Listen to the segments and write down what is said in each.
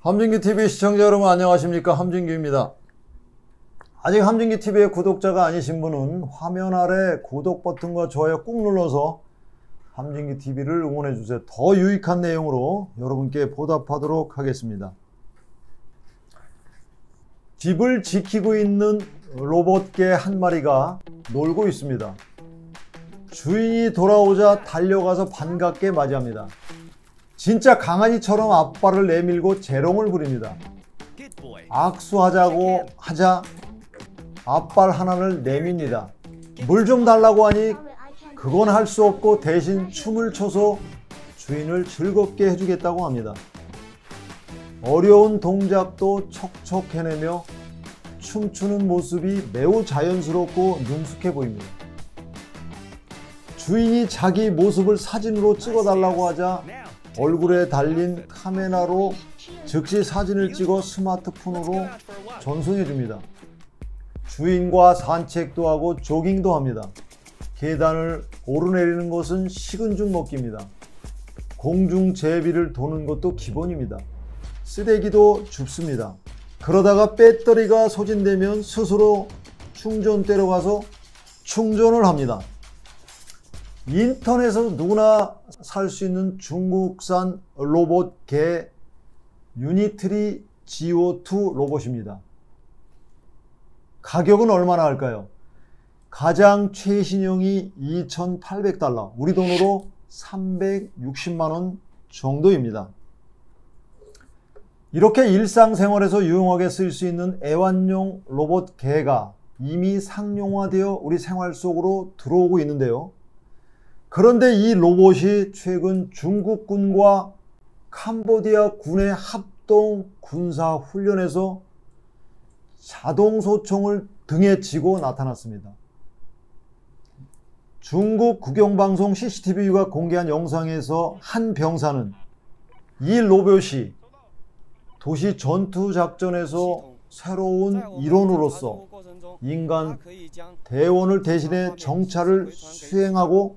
함진기TV 시청자 여러분 안녕하십니까? 함진규입니다. 아직 함진기TV의 구독자가 아니신 분은 화면 아래 구독 버튼과 좋아요 꾹 눌러서 함진기TV를 응원해주세요. 더 유익한 내용으로 여러분께 보답하도록 하겠습니다. 집을 지키고 있는 로봇개 한 마리가 놀고 있습니다. 주인이 돌아오자 달려가서 반갑게 맞이합니다. 진짜 강아지처럼 앞발을 내밀고 재롱을 부립니다. 악수하자고 하자 앞발 하나를 내밉니다. 물 좀 달라고 하니 그건 할 수 없고 대신 춤을 춰서 주인을 즐겁게 해주겠다고 합니다. 어려운 동작도 척척 해내며 춤추는 모습이 매우 자연스럽고 능숙해 보입니다. 주인이 자기 모습을 사진으로 찍어달라고 하자 얼굴에 달린 카메라로 즉시 사진을 찍어 스마트폰으로 전송해 줍니다. 주인과 산책도 하고 조깅도 합니다. 계단을 오르내리는 것은 식은 죽 먹기입니다. 공중제비를 도는 것도 기본입니다. 쓰레기도 줍습니다. 그러다가 배터리가 소진되면 스스로 충전대로 가서 충전을 합니다. 인터넷에서 누구나 살 수 있는 중국산 로봇 개 유니트리 GO2 로봇입니다. 가격은 얼마나 할까요? 가장 최신형이 2,800달러, 우리 돈으로 360만원 정도입니다. 이렇게 일상생활에서 유용하게 쓸 수 있는 애완용 로봇 개가 이미 상용화되어 우리 생활 속으로 들어오고 있는데요. 그런데 이 로봇이 최근 중국군과 캄보디아 군의 합동 군사 훈련에서 자동 소총을 등에 지고 나타났습니다. 중국 국영방송 CCTV가 공개한 영상에서 한 병사는 이 로봇이 도시 전투작전에서 새로운 일원으로서 인간 대원을 대신해 정찰을 수행하고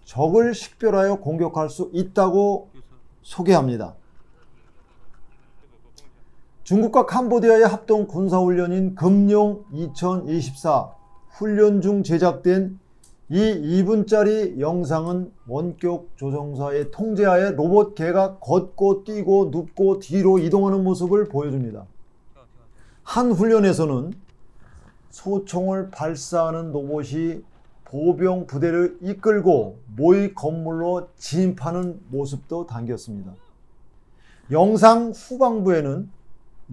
적을 식별하여 공격할 수 있다고 소개합니다. 중국과 캄보디아의 합동 군사훈련인 금룡 2024 훈련 중 제작된 이 2분짜리 영상은 원격 조종사의 통제하에 로봇 개가 걷고 뛰고 눕고 뒤로 이동하는 모습을 보여줍니다. 한 훈련에서는 소총을 발사하는 로봇이 보병 부대를 이끌고 모의 건물로 진입하는 모습도 담겼습니다. 영상 후반부에는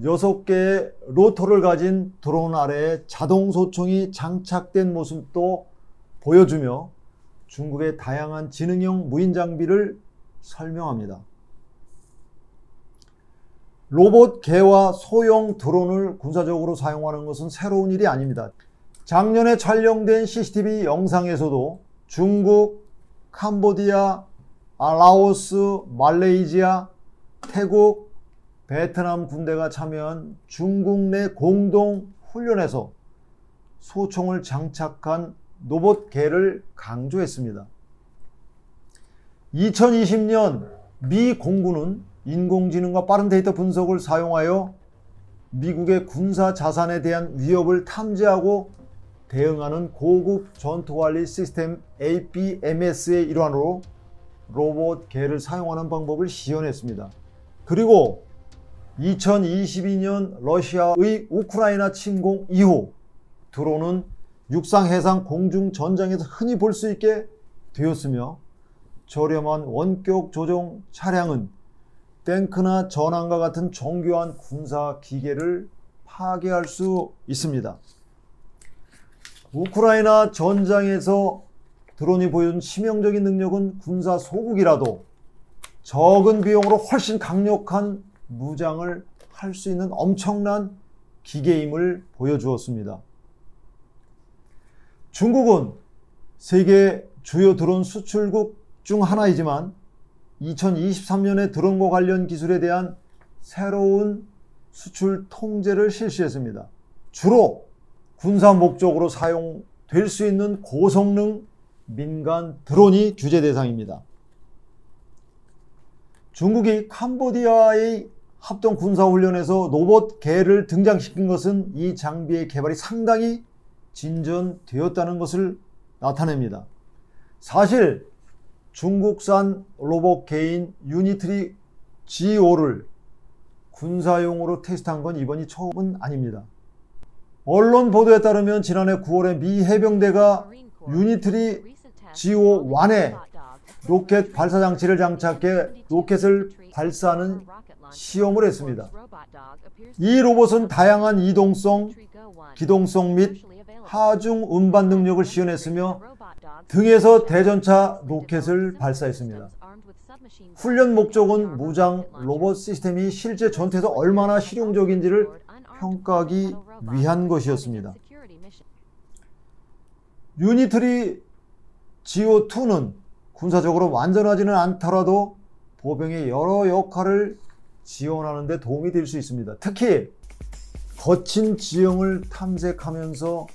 6개의 로터를 가진 드론 아래에 자동 소총이 장착된 모습도 보여주며 중국의 다양한 지능형 무인 장비를 설명합니다. 로봇 개와 소형 드론을 군사적으로 사용하는 것은 새로운 일이 아닙니다. 작년에 촬영된 CCTV 영상에서도 중국, 캄보디아, 라오스, 말레이시아, 태국, 베트남 군대가 참여한 중국 내 공동 훈련에서 소총을 장착한 로봇 개를 강조했습니다. 2020년 미 공군은 인공지능과 빠른 데이터 분석을 사용하여 미국의 군사 자산에 대한 위협을 탐지하고 대응하는 고급 전투관리 시스템 APMS의 일환으로 로봇 개를 사용하는 방법을 시연했습니다. 그리고 2022년 러시아의 우크라이나 침공 이후 드론은 육상, 해상, 공중 전장에서 흔히 볼 수 있게 되었으며 저렴한 원격 조종 차량은 탱크나 전함과 같은 정교한 군사 기계를 파괴할 수 있습니다. 우크라이나 전장에서 드론이 보여준 치명적인 능력은 군사 소국이라도 적은 비용으로 훨씬 강력한 무장을 할 수 있는 엄청난 기계임을 보여주었습니다. 중국은 세계 주요 드론 수출국 중 하나이지만 2023년에 드론과 관련 기술에 대한 새로운 수출 통제를 실시했습니다. 주로 군사 목적으로 사용될 수 있는 고성능 민간 드론이 규제 대상입니다. 중국이 캄보디아의 합동 군사훈련에서 로봇개를 등장시킨 것은 이 장비의 개발이 상당히 진전되었다는 것을 나타냅니다. 사실 중국산 로봇개인 유니트리 G5를 군사용으로 테스트한 건 이번이 처음은 아닙니다. 언론 보도에 따르면 지난해 9월에 미 해병대가 유니트리 G5-1에 로켓 발사 장치를 장착해 로켓을 발사하는 시험을 했습니다. 이 로봇은 다양한 이동성, 기동성 및 하중 운반 능력을 시연했으며 등에서 대전차 로켓을 발사했습니다. 훈련 목적은 무장 로봇 시스템이 실제 전투에서 얼마나 실용적인지를 평가하기 위한 것이었습니다. 유니트리 G5-2는 군사적으로 완전하지는 않더라도 보병의 여러 역할을 지원하는 데 도움이 될 수 있습니다. 특히 거친 지형을 탐색하면서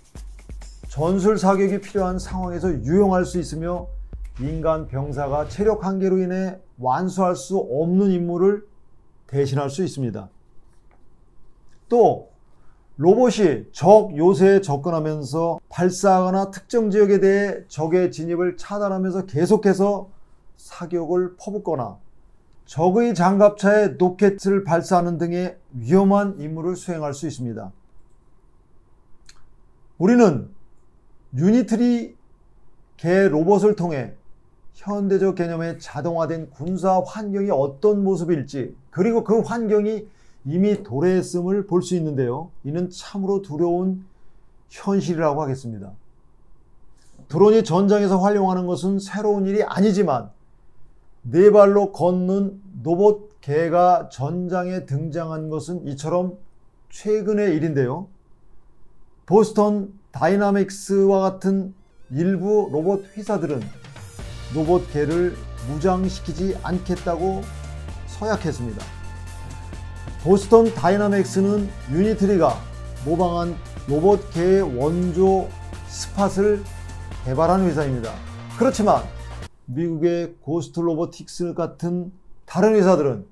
전술 사격이 필요한 상황에서 유용할 수 있으며 인간 병사가 체력 한계로 인해 완수할 수 없는 임무를 대신할 수 있습니다. 또 로봇이 적 요새에 접근하면서 발사하거나 특정 지역에 대해 적의 진입을 차단하면서 계속해서 사격을 퍼붓거나 적의 장갑차에 로켓을 발사하는 등의 위험한 임무를 수행할 수 있습니다. 우리는 유니트리 개 로봇을 통해 현대적 개념의 자동화된 군사 환경이 어떤 모습일지, 그리고 그 환경이 이미 도래했음을 볼 수 있는데요. 이는 참으로 두려운 현실이라고 하겠습니다. 드론이 전장에서 활용하는 것은 새로운 일이 아니지만 네 발로 걷는 로봇 개가 전장에 등장한 것은 이처럼 최근의 일인데요. 보스턴 다이나믹스와 같은 일부 로봇 회사들은 로봇 개를 무장시키지 않겠다고 서약했습니다. 보스턴 다이나믹스는 유니트리가 모방한 로봇 개의 원조 스팟을 개발한 회사입니다. 그렇지만 미국의 고스트 로보틱스 같은 다른 회사들은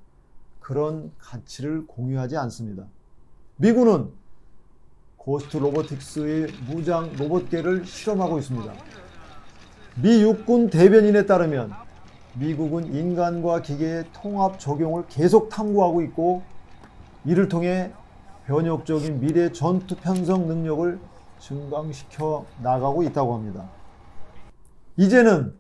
그런 가치를 공유하지 않습니다. 미군은 고스트 로보틱스의 무장 로봇개를 실험하고 있습니다. 미 육군 대변인에 따르면 미국은 인간과 기계의 통합 적용을 계속 탐구하고 있고 이를 통해 변혁적인 미래 전투 편성 능력을 증강시켜 나가고 있다고 합니다. 이제는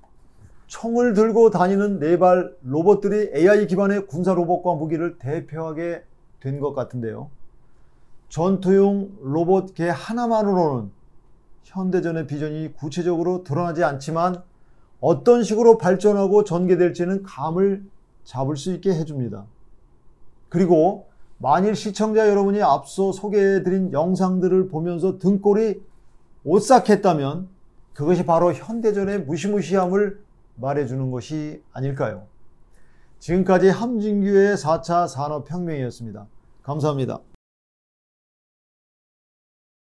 총을 들고 다니는 네발 로봇들이 AI 기반의 군사 로봇과 무기를 대표하게 된 것 같은데요. 전투용 로봇 개 하나만으로는 현대전의 비전이 구체적으로 드러나지 않지만 어떤 식으로 발전하고 전개될지는 감을 잡을 수 있게 해줍니다. 그리고 만일 시청자 여러분이 앞서 소개해드린 영상들을 보면서 등골이 오싹했다면 그것이 바로 현대전의 무시무시함을 말해주는 것이 아닐까요? 지금까지 함진규의 4차 산업혁명이었습니다. 감사합니다.